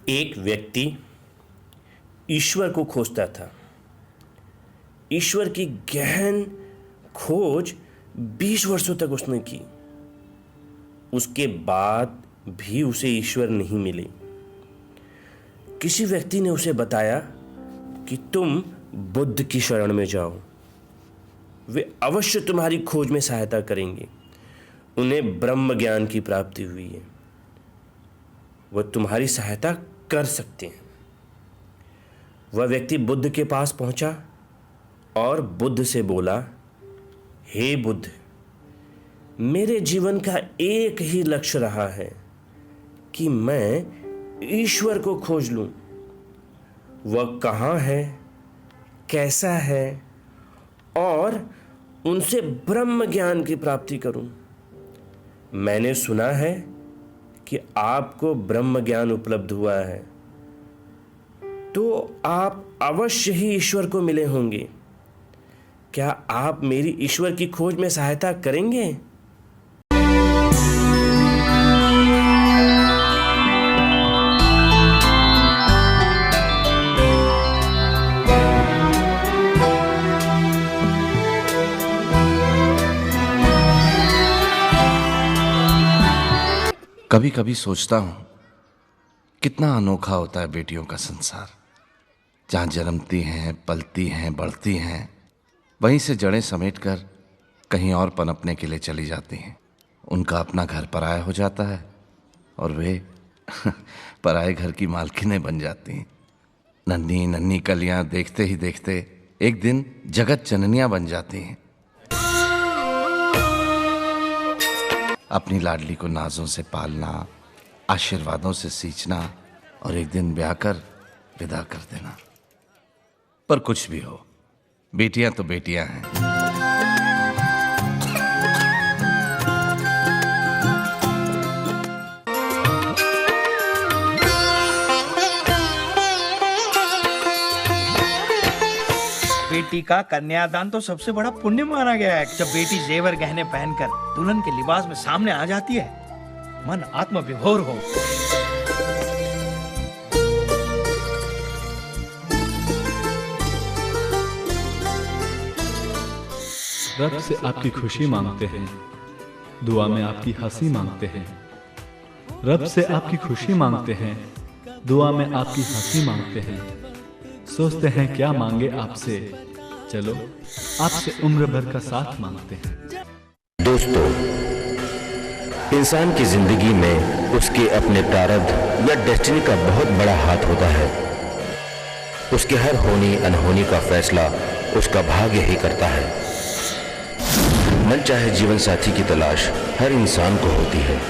एक व्यक्ति ईश्वर को खोजता था। ईश्वर की गहन खोज 20 वर्षों तक उसने की। उसके बाद भी उसे ईश्वर नहीं मिले। किसी व्यक्ति ने उसे बताया कि तुम बुद्ध की शरण में जाओ, वे अवश्य तुम्हारी खोज में सहायता करेंगे। उन्हें ब्रह्म ज्ञान की प्राप्ति हुई है, वह तुम्हारी सहायता कर सकते हैं। वह व्यक्ति बुद्ध के पास पहुंचा और बुद्ध से बोला, हे बुद्ध, मेरे जीवन का एक ही लक्ष्य रहा है कि मैं ईश्वर को खोज लूं। वह कहाँ है, कैसा है, और उनसे ब्रह्म ज्ञान की प्राप्ति करूं। मैंने सुना है कि आपको ब्रह्म ज्ञान उपलब्ध हुआ है, तो आप अवश्य ही ईश्वर को मिले होंगे। क्या आप मेरी ईश्वर की खोज में सहायता करेंगे? कभी कभी सोचता हूं कितना अनोखा होता है बेटियों का संसार। जहां जन्मती हैं, पलती हैं, बढ़ती हैं, वहीं से जड़ें समेटकर कहीं और पनपने के लिए चली जाती हैं। उनका अपना घर पराया हो जाता है और वे पराए घर की मालकिनें बन जाती हैं। नन्ही नन्ही कलियां देखते ही देखते एक दिन जगत जननियां बन जाती हैं। अपनी लाडली को नाजों से पालना, आशीर्वादों से सींचना और एक दिन ब्याह कर विदा कर देना। पर कुछ भी हो, बेटियां तो बेटियां हैं। बेटी का कन्यादान तो सबसे बड़ा पुण्य माना गया है। जब बेटी जेवर गहने पहनकर दुल्हन के लिबास में सामने आ जाती है, मन आत्म विभोर हो। रब से आपकी खुशी मांगते हैं, दुआ में आपकी हंसी मांगते हैं। रब से आपकी खुशी मांगते हैं, दुआ में आपकी हंसी मांगते हैं। सोचते हैं क्या मांगे आपसे, चलो आपसे उम्र भर का साथ मांगते हैं। दोस्तों, इंसान की जिंदगी में उसके अपने प्रारब्ध या डेस्टिनी का बहुत बड़ा हाथ होता है। उसके हर होनी अनहोनी का फैसला उसका भाग्य ही करता है। मन चाहे जीवन साथी की तलाश हर इंसान को होती है।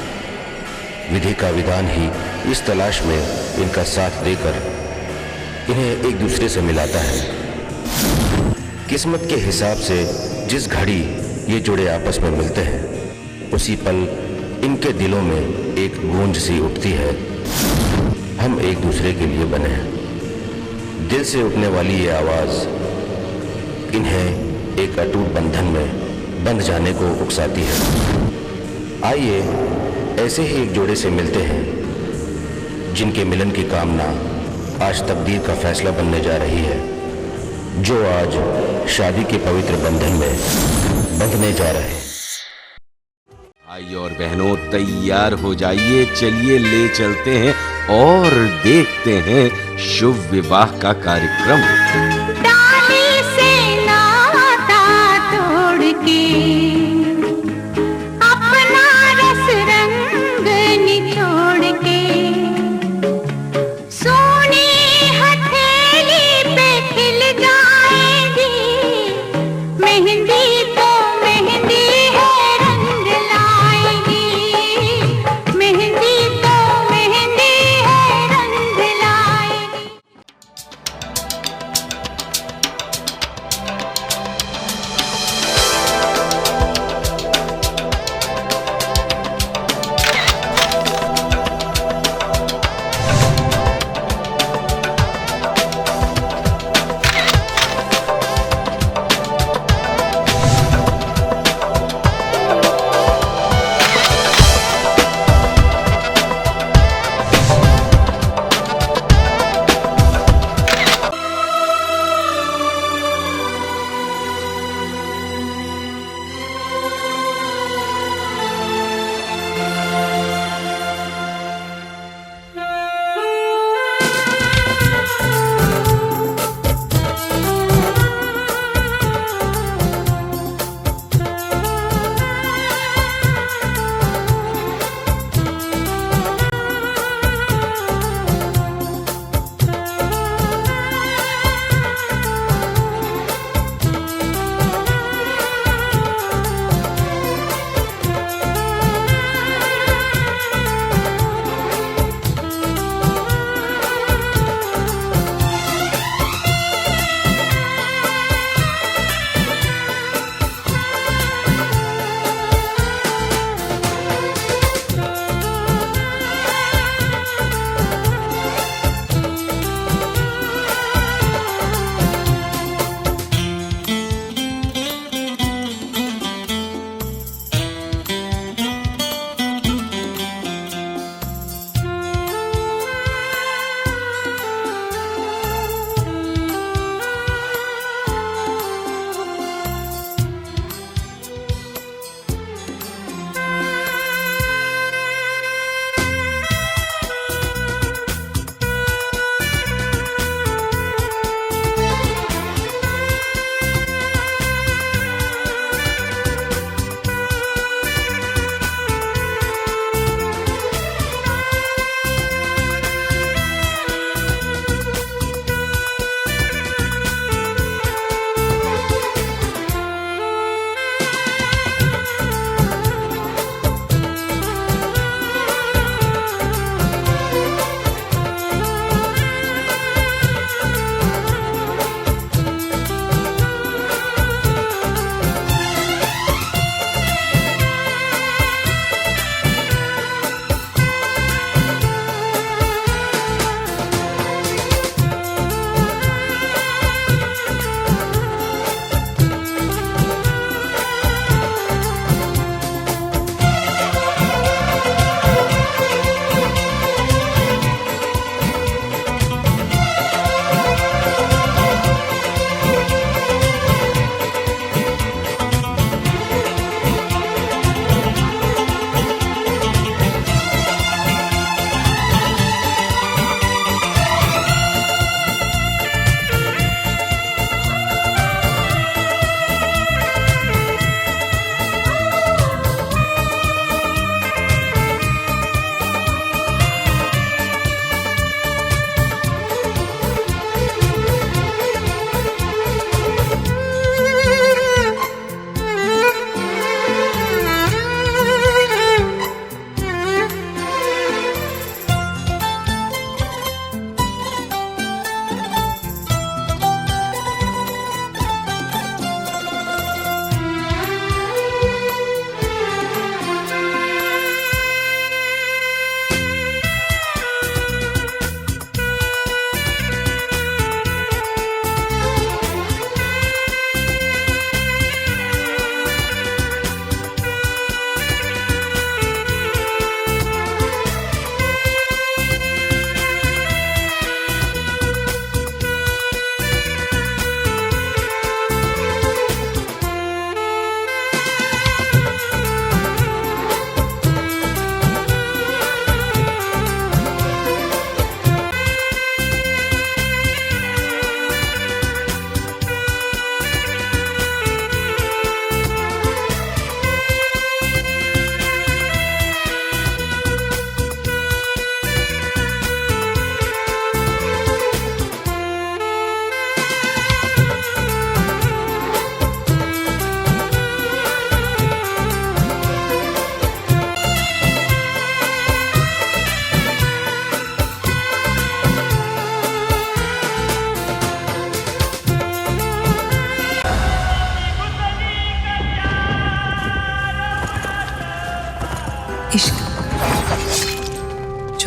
विधि का विधान ही इस तलाश में इनका साथ देकर इन्हें एक दूसरे से मिलाता है। किस्मत के हिसाब से जिस घड़ी ये जोड़े आपस में मिलते हैं, उसी पल इनके दिलों में एक गूंज सी उठती है, हम एक दूसरे के लिए बने हैं। दिल से उठने वाली ये आवाज इन्हें एक अटूट बंधन में बंध जाने को उकसाती है। आइए ऐसे ही एक जोड़े से मिलते हैं, जिनके मिलन की कामना आज तकदीर का फैसला बनने जा रही है, जो आज शादी के पवित्र बंधन में बंधने जा रहे हैं। भाई और बहनों, तैयार हो जाइए, चलिए ले चलते हैं और देखते हैं शुभ विवाह का कार्यक्रम। डाली से नाता तोड़ के अपना रस रंग निचोड़ के सोनी हथेली पे खिल जाएगी मेहंदी, तो मेहंदी है रंग लाएगी। मेहंदी तो मेहंदी है रंग लाएगी।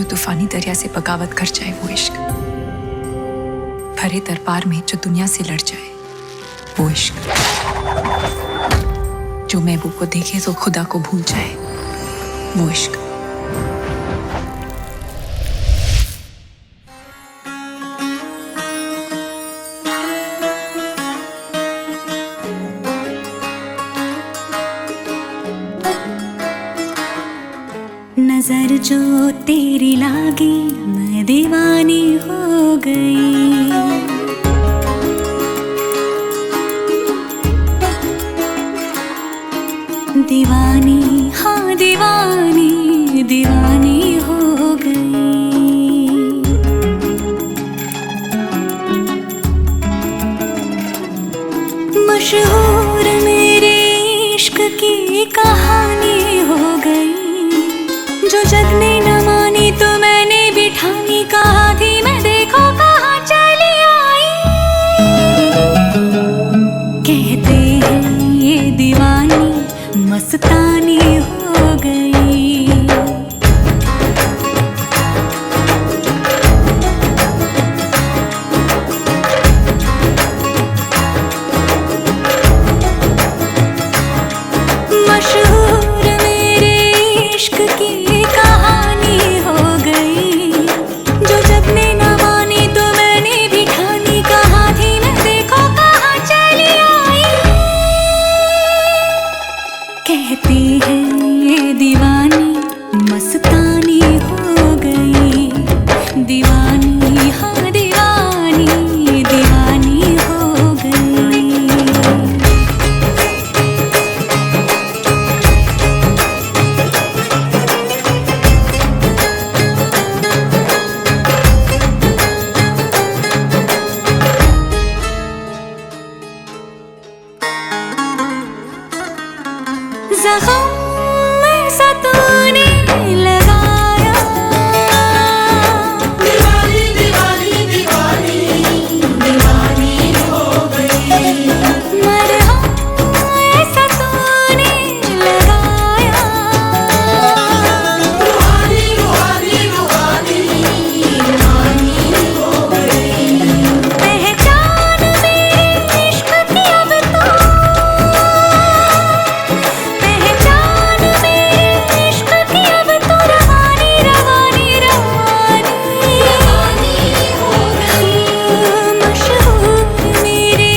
जो तूफानी दरिया से बगावत कर जाए वो इश्क, भरे दरबार में जो दुनिया से लड़ जाए वो इश्क, जो महबूब को देखे तो खुदा को भूल जाए वो इश्क। नजर जो तेरी लागी मैं दीवानी हो गई, दीवानी हाँ दीवानी दीवानी हो गई। मशहूर मेरे इश्क की कहानी हो गई, जो जग ने न मानी तो मैंने भी ठानी, कहा थी मैं देखो कहाँ चली आई। कहते हैं ये दीवानी मस्तानी हो गई। मशहूर मेरे इश्क की कहानी हो गई, जो जब ने न मानी तो मैंने भी ठानी, कहा थी मैं देखो कहाँ चली आई। कहती है ये दीवानी मस्तानी हो गई, दीवानी हाँ दीवानी दीवानी हो गई। ज़ख़म ऐसा तूने लगाया, दीवानी दीवानी दीवानी दीवानी हो गई। मरहम ऐसा तूने लगाया, रूहानी रूहानी रूहानी रूहानी हो गई। पहचान मेरे इश्क की अब तो, पहचान मेरे इश्क की अब तो रवानी रवानी रवानी हो गई। मशहूर मेरे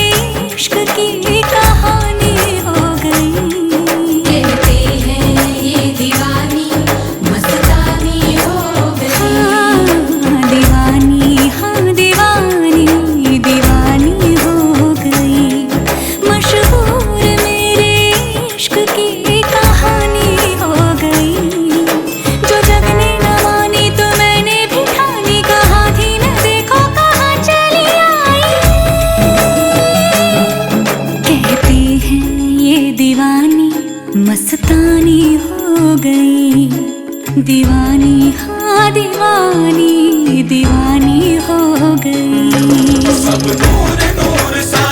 इश्क की कहानी हो गई। कहते हैं ये दीवानी मस्तानी हो गई, दीवानी हाँ दीवानी दीवानी हो गई। मशहूर मेरे इश्क की कहानी हो गई, जो जग ने न मानी तो मैंने भी ठानी, कहा थी मैं देखो कहाँ चली आई। कहते हैं ये दीवानी मस्तानी हो गई, दीवानी हाँ दीवानी दीवानी हो गई। सब नूर नूर सा